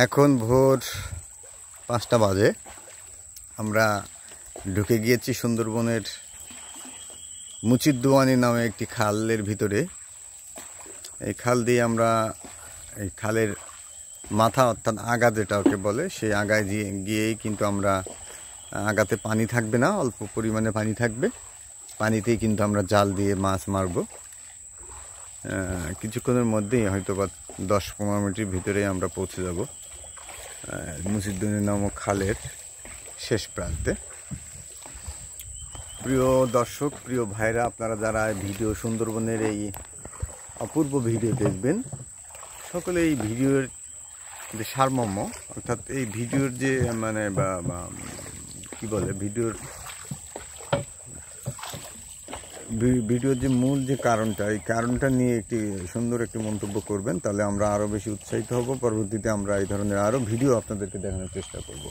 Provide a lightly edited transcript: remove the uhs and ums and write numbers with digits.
এখন ভোর 5টা বাজে। আমরা ঢুকে গিয়েছি সুন্দরবনের মুচিরদুয়ানি নামে একটি খালের ভিতরে। এই খাল দিয়ে আমরা এই খালের মাথা অর্থাৎ আগা যেটা ওকে বলে সেই আগায় গিয়েই কিন্তু আমরা আগাতে পানি থাকবে না, অল্প পরিমাণে পানি থাকবে। পানিতেই কিন্তু আমরা জাল দিয়ে মাছ মারব। কিছুক্ষণের মধ্যেই হয়তো বা 10-15 মিনিটের ভিতরে আমরা পৌঁছে যাব মুচিরদুয়ানি নামক খালের শেষ প্রান্তে। প্রিয় দর্শক, প্রিয় ভাইরা, আপনারা যারা ভিডিও সুন্দরবনের এই অপূর্ব ভিডিও দেখবেন, সকলে এই ভিডিওর যে সারমর্ম অর্থাৎ এই ভিডিওর যে মানে কি বলে ভিডিওর যে মূল যে কারণটা, এই কারণটা নিয়ে সুন্দর একটি মন্তব্য করবেন, তাহলে আমরা আরও বেশি উৎসাহিত হব। পরবর্তীতে আমরা এই ধরনের আরও ভিডিও আপনাদেরকে দেখানোর চেষ্টা করব।